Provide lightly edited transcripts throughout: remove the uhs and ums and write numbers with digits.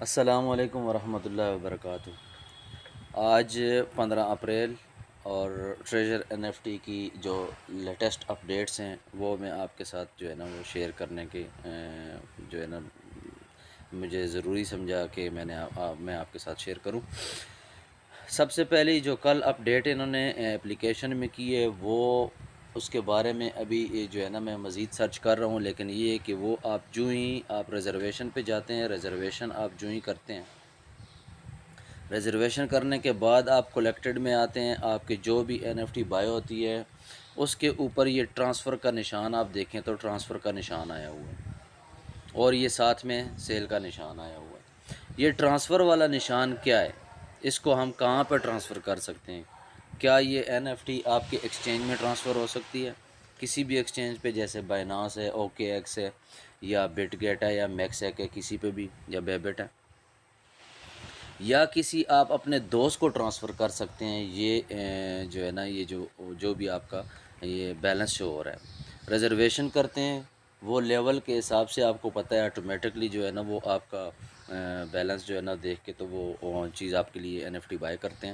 السلام علیکم ورحمۃ اللہ وبرکاتہ۔ آج 15 اپریل اور ٹریجر این ایف ٹی کی جو لیٹسٹ اپڈیٹس ہیں وہ میں آپ کے ساتھ جو ہے نا وہ شیئر کرنے کے جو ہے نا مجھے ضروری سمجھا کہ میں آپ کے ساتھ شیئر کروں۔ سب سے پہلی جو کل اپڈیٹ انہوں نے اپلیکیشن میں کی ہے وہ اس کے بارے میں ابھی جو ہے نا میں مزید سرچ کر رہا ہوں، لیکن یہ ہے کہ وہ آپ جو ہی آپ ریزرویشن پہ جاتے ہیں، ریزرویشن آپ جو ہی کرتے ہیں، ریزرویشن کرنے کے بعد آپ کلیکٹڈ میں آتے ہیں، آپ کی جو بھی این ایف ٹی بائی ہوتی ہے اس کے اوپر یہ ٹرانسفر کا نشان آپ دیکھیں تو ٹرانسفر کا نشان آیا ہوا ہے اور یہ ساتھ میں سیل کا نشان آیا ہوا ہے۔ یہ ٹرانسفر والا نشان کیا ہے؟ اس کو ہم کہاں پہ ٹرانسفر کر سکتے ہیں؟ کیا یہ این ایف ٹی آپ کے ایکسچینج میں ٹرانسفر ہو سکتی ہے؟ کسی بھی ایکسچینج پہ، جیسے بائنانس ہے، او کے ایکس ہے، یا بٹ گیٹ ہے، یا میکس ہے، کسی پہ بھی، یا بیبٹ ہے، یا کسی آپ اپنے دوست کو ٹرانسفر کر سکتے ہیں۔ یہ جو ہے نا یہ جو بھی آپ کا یہ بیلنس شو ہو رہا ہے، ریزرویشن کرتے ہیں وہ لیول کے حساب سے آپ کو پتہ ہے آٹومیٹکلی جو ہے نا وہ آپ کا بیلنس جو ہے نا دیکھ کے تو وہ چیز آپ کے لیے این ایف ٹی بائی کرتے ہیں۔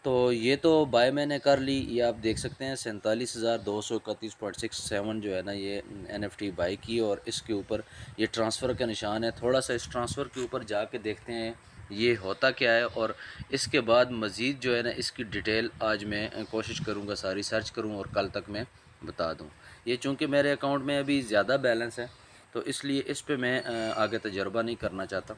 تو یہ تو بائی میں نے کر لی، یہ آپ دیکھ سکتے ہیں 47,231.67 جو ہے نا یہ این ایف ٹی بائی کی، اور اس کے اوپر یہ ٹرانسفر کا نشان ہے۔ تھوڑا سا اس ٹرانسفر کے اوپر جا کے دیکھتے ہیں یہ ہوتا کیا ہے، اور اس کے بعد مزید جو ہے نا اس کی ڈیٹیل آج میں کوشش کروں گا ساری سرچ کروں اور کل تک میں بتا دوں۔ یہ چونکہ میرے اکاؤنٹ میں ابھی زیادہ بیلنس ہے تو اس لیے اس پہ میں آگے تجربہ نہیں کرنا چاہتا۔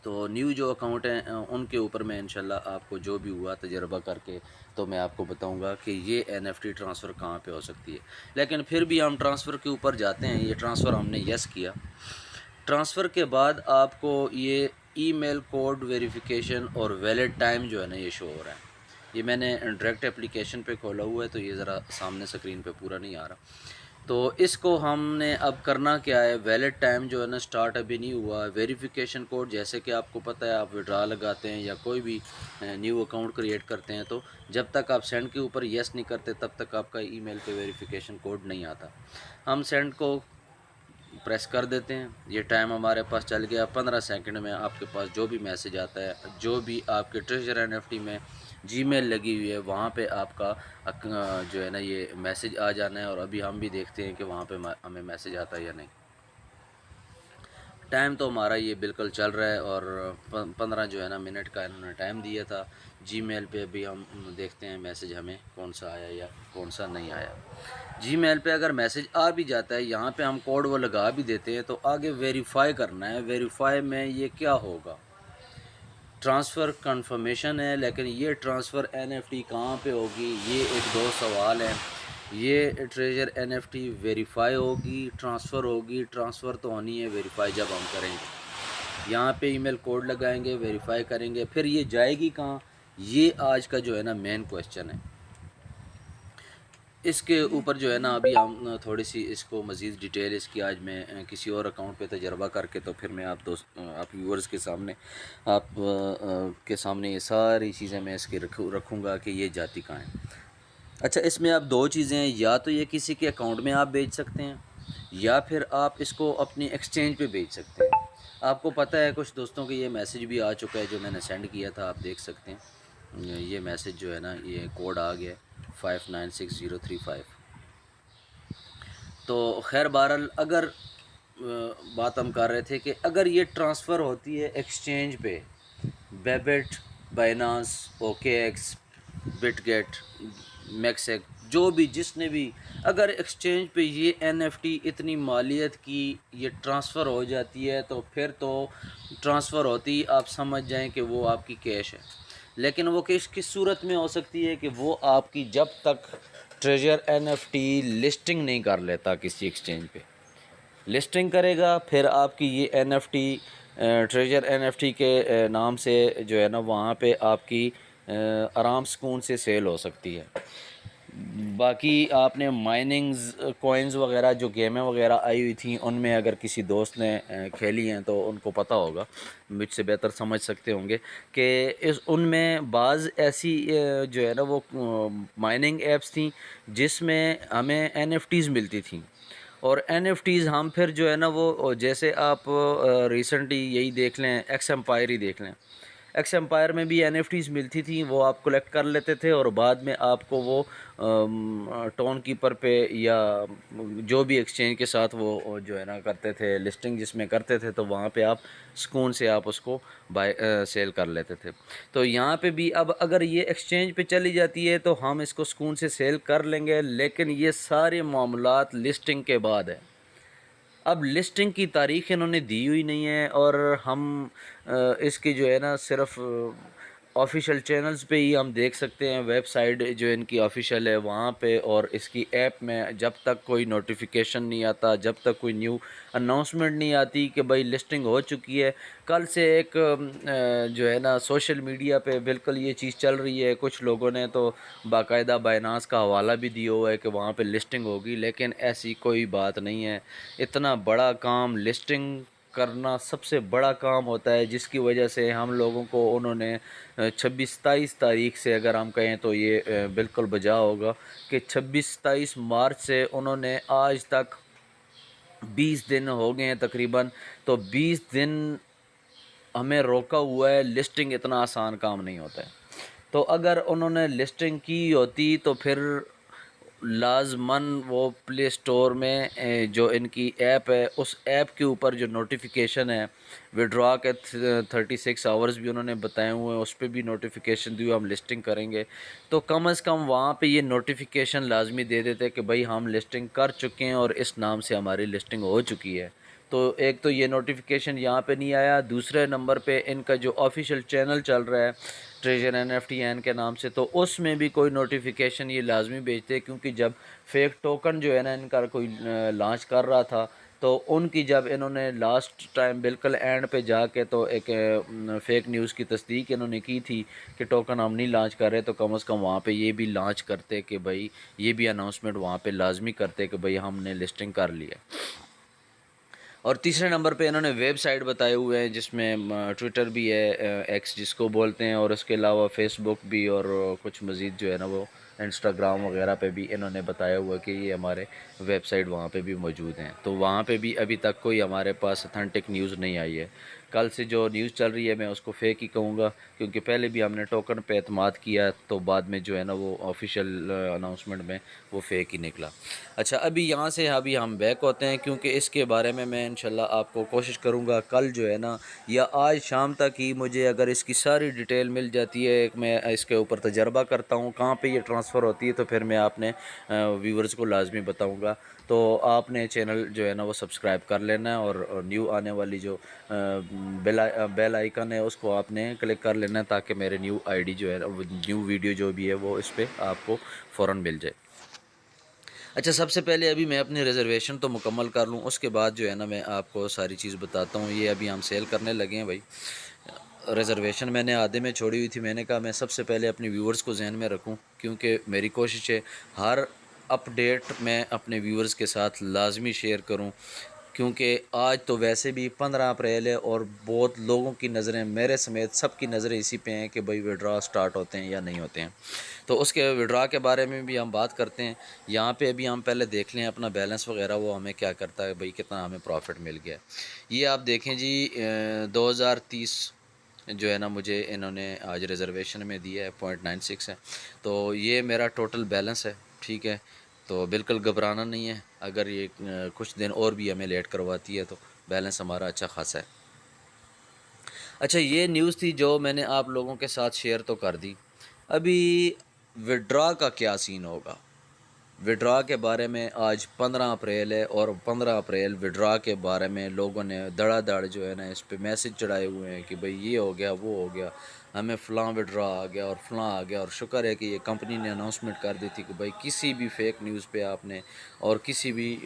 تو نیو جو اکاؤنٹ ہیں ان کے اوپر میں انشاءاللہ آپ کو جو بھی ہوا تجربہ کر کے تو میں آپ کو بتاؤں گا کہ یہ این ایف ٹی ٹرانسفر کہاں پہ ہو سکتی ہے۔ لیکن پھر بھی ہم ٹرانسفر کے اوپر جاتے ہیں، یہ ٹرانسفر ہم نے یس کیا۔ ٹرانسفر کے بعد آپ کو یہ ای میل کوڈ ویریفیکیشن اور ویلڈ ٹائم جو ہے نا یہ شو ہو رہا ہے۔ یہ میں نے ڈائریکٹ اپلیکیشن پہ کھولا ہوا ہے تو یہ ذرا سامنے سکرین پہ پورا نہیں آ رہا۔ تو اس کو ہم نے اب کرنا کیا ہے، ویلڈ ٹائم جو ہے نا سٹارٹ ابھی نہیں ہوا، ویریفیکیشن کوڈ جیسے کہ آپ کو پتہ ہے آپ وڈرا لگاتے ہیں یا کوئی بھی نیو اکاؤنٹ کریٹ کرتے ہیں تو جب تک آپ سینڈ کے اوپر یس نہیں کرتے تب تک آپ کا ای میل پہ ویریفیکیشن کوڈ نہیں آتا۔ ہم سینڈ کو پریس کر دیتے ہیں، یہ ٹائم ہمارے پاس چل گیا، 15 سیکنڈ میں آپ کے پاس جو بھی میسج آتا ہے، جو بھی آپ کے ٹریجر این ایف ٹی میں جی میل لگی ہوئی ہے وہاں پہ آپ کا جو ہے نا یہ میسج آ جانا ہے، اور ابھی ہم بھی دیکھتے ہیں کہ وہاں پہ ہمیں میسج آتا ہے یا نہیں۔ ٹائم تو ہمارا یہ بالکل چل رہا ہے، اور 15 جو ہے نا منٹ کا انہوں نے ٹائم دیا تھا۔ جی میل پہ بھی ہم دیکھتے ہیں میسج ہمیں کون سا آیا یا کون سا نہیں آیا۔ جی میل پہ اگر میسج آ بھی جاتا ہے، یہاں پہ ہم کوڈ وہ لگا بھی دیتے ہیں تو آگے ویریفائی کرنا ہے۔ ویریفائی میں یہ کیا ہوگا، ٹرانسفر کنفرمیشن ہے، لیکن یہ ٹرانسفر این ایف ٹی کہاں پہ ہوگی، یہ ایک دو سوال ہیں۔ یہ treasure N F T verify ہوگی، ٹرانسفر ہوگی؟ ٹرانسفر تو ہونی ہے، ویریفائی جب ہم کریں گے یہاں پہ ای میل کوڈ لگائیں گے، ویریفائی کریں گے، پھر یہ جائے گی کہاں؟ یہ آج کا جو ہے نا مین کویسچن ہے۔ اس کے اوپر جو ہے نا ابھی ہم تھوڑی سی اس کو مزید ڈیٹیل اس کی آج میں کسی اور اکاؤنٹ پہ تجربہ کر کے تو پھر میں آپ ویورز کے سامنے کے سامنے یہ ساری چیزیں میں اس کی رکھوں گا کہ یہ جاتی کہاں ہیں۔ اچھا، اس میں آپ دو چیزیں ہیں، یا تو یہ کسی کے اکاؤنٹ میں آپ بھیج سکتے ہیں یا پھر آپ اس کو اپنی ایکسچینج پہ بھیج سکتے ہیں۔ آپ کو پتہ ہے کچھ دوستوں کے یہ میسج بھی آ چکا ہے جو میں نے سینڈ کیا تھا، آپ دیکھ سکتے ہیں یہ میسج جو ہے نا یہ کوڈ آ گیا 596035۔ تو خیر بہرحال اگر بات ہم کر رہے تھے کہ اگر یہ ٹرانسفر ہوتی ہے ایکسچینج پہ، بیبٹ، بائنانس، او کے ایکس، بٹ گیٹ، میکسیک، جو بھی جس نے بھی اگر ایکسچینج پہ یہ این ایف ٹی اتنی مالیت کی یہ ٹرانسفر ہو جاتی ہے تو پھر تو ٹرانسفر ہوتی آپ سمجھ جائیں کہ وہ آپ کی کیش ہے۔ لیکن وہ کیش کس صورت میں ہو سکتی ہے کہ وہ آپ کی جب تک treasure N F T listing نہیں کر لیتا کسی ایکسچینج پہ، لسٹنگ کرے گا پھر آپ کی یہ N F T treasure N F T کے نام سے جو ہے نا وہاں پہ آپ کی آرام سکون سے سیل ہو سکتی ہے۔ باقی آپ نے مائننگز کوئنز وغیرہ جو گیمیں وغیرہ آئی ہوئی تھیں ان میں اگر کسی دوست نے کھیلی ہیں تو ان کو پتہ ہوگا، مجھ سے بہتر سمجھ سکتے ہوں گے کہ ان میں بعض ایسی جو ہے نا وہ مائننگ ایپس تھیں جس میں ہمیں این ایف ٹیز ملتی تھیں، اور این ایف ٹیز ہم پھر جو ہے نا وہ جیسے آپ ریسنٹلی یہی دیکھ لیں، ایکس امپائر ہی دیکھ لیں، ایکس امپائر میں بھی این ایف ٹیز ملتی تھیں، وہ آپ کلیکٹ کر لیتے تھے اور بعد میں آپ کو وہ ٹون کیپر پہ یا جو بھی ایکسچینج کے ساتھ وہ جو ہے نا کرتے تھے لسٹنگ جس میں کرتے تھے، تو وہاں پہ آپ سکون سے آپ اس کو سیل کر لیتے تھے۔ تو یہاں پہ بھی اب اگر یہ ایکسچینج پہ چلی جاتی ہے تو ہم اس کو سکون سے سیل کر لیں گے، لیکن یہ سارے معاملات لسٹنگ کے بعد ہے۔ اب لسٹنگ کی تاریخ انہوں نے دی ہوئی نہیں ہے، اور ہم اس کی جو ہے نا صرف آفیشیل چینلز پہ ہی ہم دیکھ سکتے ہیں، ویب سائٹ جو ان کی آفیشیل ہے وہاں پہ، اور اس کی ایپ میں جب تک کوئی نوٹیفیکیشن نہیں آتا، جب تک کوئی نیو اناؤنسمنٹ نہیں آتی کہ بھائی لسٹنگ ہو چکی ہے۔ کل سے ایک جو ہے نا سوشل میڈیا پہ بالکل یہ چیز چل رہی ہے، کچھ لوگوں نے تو باقاعدہ بائنانس کا حوالہ بھی دیا ہوا ہے کہ وہاں پہ لسٹنگ ہوگی، لیکن ایسی کوئی بات نہیں ہے۔ اتنا بڑا کام لسٹنگ کرنا سب سے بڑا کام ہوتا ہے، جس کی وجہ سے ہم لوگوں کو انہوں نے 26-27 تاریخ سے اگر ہم کہیں تو یہ بالکل بجا ہوگا کہ 26-27 مارچ سے انہوں نے آج تک 20 دن ہو گئے ہیں تقریباً، تو 20 دن ہمیں روکا ہوا ہے۔ لسٹنگ اتنا آسان کام نہیں ہوتا ہے، تو اگر انہوں نے لسٹنگ کی ہوتی تو پھر لازماً وہ پلے سٹور میں جو ان کی ایپ ہے اس ایپ کے اوپر جو نوٹیفیکیشن ہے وڈرا کے 36 آورز بھی انہوں نے بتائے ہوئے ہیں، اس پہ بھی نوٹیفیکیشن دی ہم لسٹنگ کریں گے، تو کم از کم وہاں پہ یہ نوٹیفیکیشن لازمی دے دیتے کہ بھائی ہم لسٹنگ کر چکے ہیں اور اس نام سے ہماری لسٹنگ ہو چکی ہے۔ تو ایک تو یہ نوٹیفیکیشن یہاں پہ نہیں آیا، دوسرے نمبر پہ ان کا جو آفیشیل چینل چل رہا ہے treasure N F T N کے نام سے، تو اس میں بھی کوئی نوٹیفیکیشن یہ لازمی بھیجتے ہیں، کیونکہ جب فیک ٹوکن جو ہے نا ان کا کوئی لانچ کر رہا تھا، تو ان کی جب انہوں نے لاسٹ ٹائم بالکل اینڈ پہ جا کے تو ایک فیک نیوز کی تصدیق انہوں نے کی تھی کہ ٹوکن ہم نہیں لانچ کر رہے، تو کم از کم وہاں پہ یہ بھی لانچ کرتے کہ بھائی یہ بھی اناؤنسمنٹ وہاں پہ لازمی کرتے کہ بھئی ہم نے لسٹنگ کر لی ہے۔ اور تیسرے نمبر پہ انہوں نے ویب سائٹ بتائے ہوئے ہیں، جس میں ٹویٹر بھی ہے، ایکس جس کو بولتے ہیں، اور اس کے علاوہ فیس بک بھی، اور کچھ مزید جو ہے نا وہ انسٹاگرام وغیرہ پہ بھی انہوں نے بتایا ہوا کہ یہ ہمارے ویب سائٹ وہاں پہ بھی موجود ہیں۔ تو وہاں پہ بھی ابھی تک کوئی ہمارے پاس اتھینٹک نیوز نہیں آئی ہے۔ کل سے جو نیوز چل رہی ہے میں اس کو فیک ہی کہوں گا، کیونکہ پہلے بھی ہم نے ٹوکن پہ اعتماد کیا تو بعد میں جو ہے نا وہ آفیشیل اناؤنسمنٹ میں وہ فیک ہی نکلا۔ اچھا، ابھی یہاں سے ابھی ہم بیک ہوتے ہیں، کیونکہ اس کے بارے میں انشاءاللہ آپ کو کوشش کروں گا کل جو ہے نا یا آج شام تک ہی مجھے اگر اس کی ساری ڈیٹیل مل جاتی ہے، میں اس کے اوپر تجربہ کرتا ہوں کہاں پہ یہ ٹرانسفر ہوتی ہے، تو پھر میں آپ نے ویورز کو لازمی بتاؤں گا۔ تو آپ نے چینل جو ہے نا وہ سبسکرائب کر لینا ہے، اور نیو آنے والی جو بیل آئیکن ہے اس کو آپ نے کلک کر لینا ہے، تاکہ میرے نیو آئی ڈی جو ہے نیو ویڈیو جو بھی ہے وہ اس پہ آپ کو فوراً مل جائے۔ اچھا، سب سے پہلے ابھی میں اپنی ریزرویشن تو مکمل کر لوں، اس کے بعد جو ہے نا میں آپ کو ساری چیز بتاتا ہوں۔ یہ ابھی ہم سیل کرنے لگے ہیں بھائی، ریزرویشن میں نے آدھے میں چھوڑی ہوئی تھی، میں نے کہا میں سب سے پہلے اپنے ویورز کو ذہن میں رکھوں، کیونکہ میری کوشش ہے ہر اپ ڈیٹ میں اپنے ویورز کے ساتھ لازمی شیئر کروں، کیونکہ آج تو ویسے بھی 15 اپریل ہے اور بہت لوگوں کی نظریں میرے سمیت سب کی نظریں اسی پہ ہیں کہ بھئی وڈرا سٹارٹ ہوتے ہیں یا نہیں ہوتے ہیں۔ تو اس کے وڈرا کے بارے میں بھی ہم بات کرتے ہیں۔ یہاں پہ ابھی ہم پہلے دیکھ لیں اپنا بیلنس وغیرہ وہ ہمیں کیا کرتا ہے، بھئی کتنا ہمیں پروفٹ مل گیا ہے۔ یہ آپ دیکھیں جی، 2030 جو ہے نا مجھے انہوں نے آج ریزرویشن میں دیا ہے 0.96 ہے، تو یہ میرا ٹوٹل بیلنس ہے، ٹھیک ہے۔ تو بالکل گھبرانا نہیں ہے، اگر یہ کچھ دن اور بھی ہمیں لیٹ کرواتی ہے تو بیلنس ہمارا اچھا خاصا ہے۔ اچھا، یہ نیوز تھی جو میں نے آپ لوگوں کے ساتھ شیئر تو کر دی۔ ابھی وڈرا کا کیا سین ہوگا؟ وڈرا کے بارے میں آج 15 اپریل ہے، اور 15 اپریل وڈرا کے بارے میں لوگوں نے دڑا دڑ جو ہے نا اس پہ میسج چڑھائے ہوئے ہیں کہ بھئی یہ ہو گیا، وہ ہو گیا، ہمیں فلاں وڈرا آ گیا اور فلاں آ گیا۔ اور شکر ہے کہ یہ کمپنی نے اناؤنسمنٹ کر دی تھی کہ بھئی کسی بھی فیک نیوز پہ آپ نے اور کسی بھی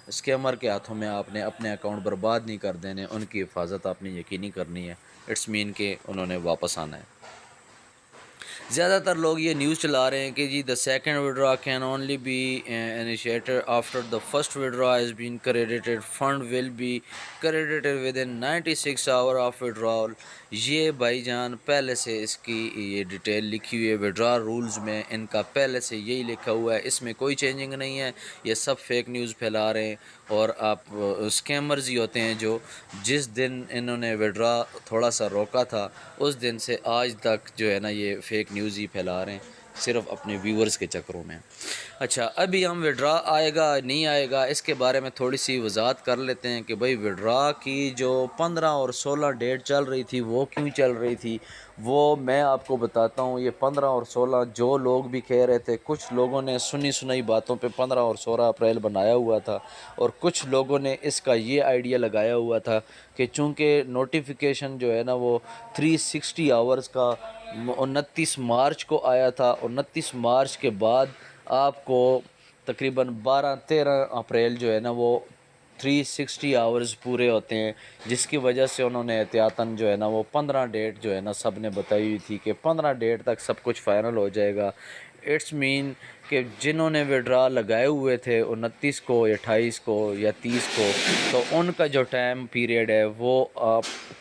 اسکیمر کے ہاتھوں میں آپ نے اپنے اکاؤنٹ برباد نہیں کر دینے، ان کی حفاظت آپ نے یقینی کرنی ہے۔ اٹس مین کہ انہوں نے واپس آنا ہے۔ زیادہ تر لوگ یہ نیوز چلا رہے ہیں کہ جی the second withdrawal can only be initiated after the first withdrawal has been credited fund will be credited within 96 hour of withdrawal۔ یہ بھائی جان پہلے سے اس کی یہ ڈیٹیل لکھی ہوئی ہے withdrawal رولز میں، ان کا پہلے سے یہی لکھا ہوا ہے، اس میں کوئی چینجنگ نہیں ہے۔ یہ سب فیک نیوز پھیلا رہے ہیں، اور آپ اسکیمرز ہی ہوتے ہیں جو جس دن انہوں نے withdraw تھوڑا سا روکا تھا اس دن سے آج تک جو ہے نا یہ فیک نیوز ہی پھیلا رہے ہیں صرف اپنے ویورز کے چکروں میں۔ اچھا، ابھی ہم withdraw آئے گا نہیں آئے گا اس کے بارے میں تھوڑی سی وضاحت کر لیتے ہیں کہ بھائی withdraw کی جو 15 اور 16 ڈیٹ چل رہی تھی وہ کیوں چل رہی تھی، وہ میں آپ کو بتاتا ہوں۔ یہ 15 اور 16 جو لوگ بھی کہہ رہے تھے، کچھ لوگوں نے سنی سنائی باتوں پہ 15 اور 16 اپریل بنایا ہوا تھا، اور کچھ لوگوں نے اس کا یہ آئیڈیا لگایا ہوا تھا کہ چونکہ نوٹیفیکیشن جو ہے نا وہ 360 آورز کا 29 مارچ کو آیا تھا، 29 مارچ کے بعد آپ کو تقریباً 12-13 اپریل جو ہے نا وہ 360 آورز پورے ہوتے ہیں، جس کی وجہ سے انہوں نے احتیاطاً جو ہے نا وہ 15 ڈیٹ جو ہے نا سب نے بتائی ہوئی تھی کہ 15 ڈیٹ تک سب کچھ فائنل ہو جائے گا۔ اٹس مین کہ جنہوں نے withdraw لگائے ہوئے تھے 29 کو یا 28 کو یا 30 کو، تو ان کا جو ٹائم پیریڈ ہے وہ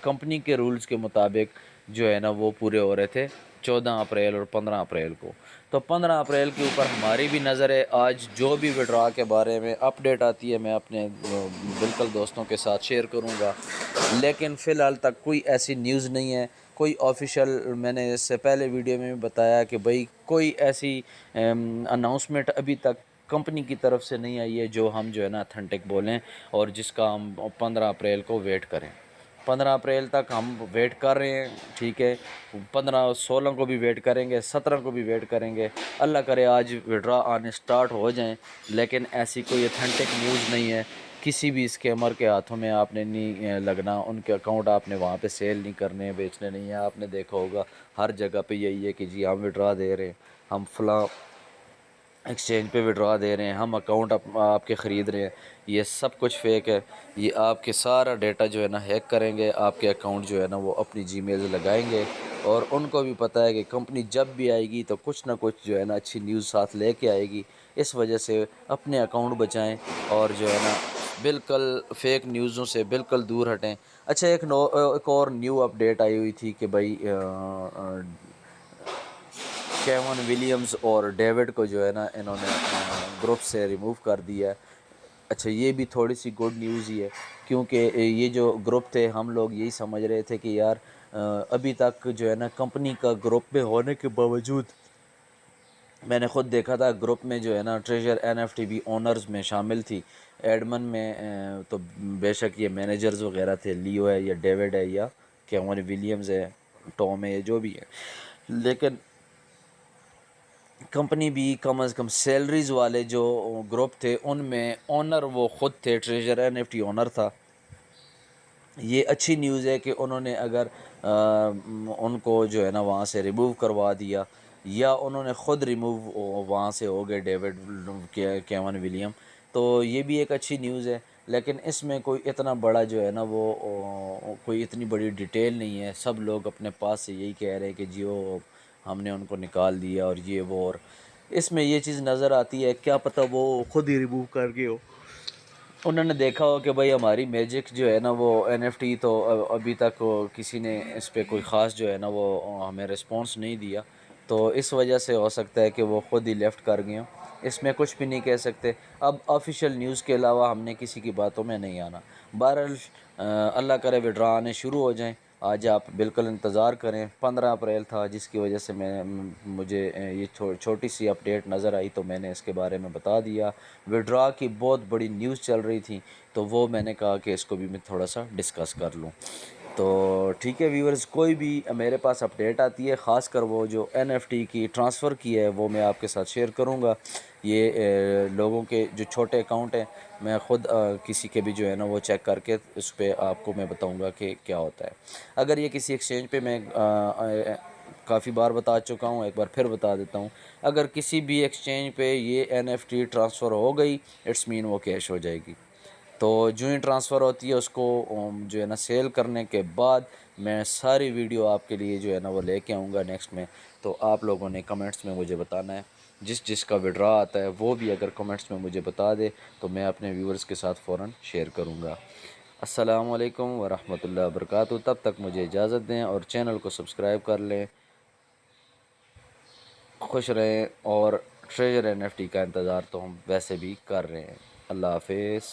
کمپنی کے رولز کے مطابق جو ہے نا وہ پورے ہو رہے تھے 14 اپریل اور 15 اپریل کو۔ تو 15 اپریل کے اوپر ہماری بھی نظر ہے۔ آج جو بھی withdraw کے بارے میں اپڈیٹ آتی ہے میں اپنے بالکل دوستوں کے ساتھ شیئر کروں گا، لیکن فی الحال تک کوئی ایسی نیوز نہیں ہے، کوئی آفیشیل، میں نے اس سے پہلے ویڈیو میں بھی بتایا کہ بھئی کوئی ایسی اناؤنسمنٹ ابھی تک کمپنی کی طرف سے نہیں آئی ہے جو ہم جو ہے نا اتھینٹک بولیں، اور جس کا ہم 15 اپریل کو ویٹ کریں۔ 15 اپریل تک ہم ویٹ کر رہے ہیں، ٹھیک ہے، 15-16 کو بھی ویٹ کریں گے، 17 کو بھی ویٹ کریں گے، اللہ کرے آج withdraw آنے سٹارٹ ہو جائیں، لیکن ایسی کوئی اتھینٹک نیوز نہیں ہے۔ کسی بھی اسکیمر کے ہاتھوں میں آپ نے نہیں لگنا، ان کے اکاؤنٹ آپ نے وہاں پہ سیل نہیں کرنے، بیچنے نہیں ہیں۔ آپ نے دیکھا ہوگا ہر جگہ پہ یہی ہے کہ جی ہم withdraw دے رہے ہیں، ہم فلاں ایکسچینج پہ withdraw دے رہے ہیں، ہم اکاؤنٹ آپ کے خرید رہے ہیں۔ یہ سب کچھ فیک ہے۔ یہ آپ کے سارا ڈیٹا جو ہے نا ہیک کریں گے، آپ کے اکاؤنٹ جو ہے نا وہ اپنی جی میل لگائیں گے، اور ان کو بھی پتہ ہے کہ کمپنی جب بھی آئے گی تو کچھ نہ کچھ جو ہے نا اچھی نیوز ساتھ لے کے آئے گی۔ اس وجہ سے اپنے اکاؤنٹ بچائیں اور جو ہے نا بالکل فیک نیوزوں سے بالکل دور ہٹیں۔ اچھا، ایک اور نیو اپڈیٹ آئی ہوئی تھی کہ بھائی کیون ولیمز اور ڈیوڈ کو جو ہے نا انہوں نے گروپ سے ریموو کر دیا ہے۔ اچھا، یہ بھی تھوڑی سی گڈ نیوز ہی ہے، کیونکہ یہ جو گروپ تھے ہم لوگ یہی سمجھ رہے تھے کہ یار ابھی تک جو ہے نا کمپنی کا گروپ میں ہونے کے باوجود، میں نے خود دیکھا تھا گروپ میں جو ہے نا ٹریجر NFT بھی اونرز میں شامل تھی، ایڈمن میں تو بے شک یہ مینیجرز وغیرہ تھے، لیو ہے یا ڈیوڈ ہے یا کیون ولیمز ہے، ٹام ہے، جو بھی ہے، لیکن کمپنی بھی کم از کم سیلریز والے جو گروپ تھے ان میں اونر وہ خود تھے، ٹریجر NFT اونر تھا۔ یہ اچھی نیوز ہے کہ انہوں نے اگر ان کو جو ہے نا وہاں سے ریموو کروا دیا، یا انہوں نے خود ریموو وہاں سے ہو گئے ڈیوڈ کیون ولیم، تو یہ بھی ایک اچھی نیوز ہے۔ لیکن اس میں کوئی اتنا بڑا جو ہے نا وہ کوئی اتنی بڑی ڈیٹیل نہیں ہے۔ سب لوگ اپنے پاس سے یہی کہہ رہے ہیں کہ جی وہ ہم نے ان کو نکال دیا اور یہ وہ، اور اس میں یہ چیز نظر آتی ہے کیا پتہ وہ خود ہی ریموو کر گئے ہو۔ انہوں نے دیکھا ہو کہ بھائی ہماری میجک جو ہے نا وہ NFT تو ابھی تک کسی نے اس پہ کوئی خاص جو ہے نا وہ ہمیں رسپانس نہیں دیا، تو اس وجہ سے ہو سکتا ہے کہ وہ خود ہی لیفٹ کر گئے ہوں۔ اس میں کچھ بھی نہیں کہہ سکتے۔ اب آفیشیل نیوز کے علاوہ ہم نے کسی کی باتوں میں نہیں آنا۔ بہرحال اللہ کرے withdraw آنے شروع ہو جائیں۔ آج آپ بالکل انتظار کریں، 15 اپریل تھا جس کی وجہ سے مجھے یہ چھوٹی سی اپڈیٹ نظر آئی تو میں نے اس کے بارے میں بتا دیا۔ withdraw کی بہت بڑی نیوز چل رہی تھی تو وہ میں نے کہا کہ اس کو بھی میں تھوڑا سا ڈسکس کر لوں۔ تو ٹھیک ہے ویورز، کوئی بھی میرے پاس اپڈیٹ آتی ہے، خاص کر وہ جو NFT کی ٹرانسفر کی ہے وہ میں آپ کے ساتھ شیئر کروں گا۔ یہ لوگوں کے جو چھوٹے اکاؤنٹ ہیں، میں خود کسی کے بھی جو ہے نا وہ چیک کر کے اس پہ آپ کو میں بتاؤں گا کہ کیا ہوتا ہے۔ اگر یہ کسی ایکسچینج پہ، میں کافی بار بتا چکا ہوں، ایک بار پھر بتا دیتا ہوں، اگر کسی بھی ایکسچینج پہ یہ NFT ٹرانسفر ہو گئی، اٹس مین وہ کیش ہو جائے گی۔ تو جو ہی ٹرانسفر ہوتی ہے اس کو جو ہے نا سیل کرنے کے بعد میں ساری ویڈیو آپ کے لیے جو ہے نا وہ لے کے آؤں گا نیکسٹ میں. تو آپ لوگوں نے کمنٹس میں مجھے بتانا ہے. جس کا وڈرا آتا ہے وہ بھی اگر کمنٹس میں مجھے بتا دے تو میں اپنے ویورز کے ساتھ فوراً شیئر کروں گا. السلام علیکم ورحمۃ اللہ وبرکاتہ. تب تک مجھے اجازت دیں اور چینل کو سبسکرائب کر لیں. خوش رہیں. اور ٹریجر NFT کا انتظار تو ہم ویسے بھی کر رہے ہیں. اللہ حافظ.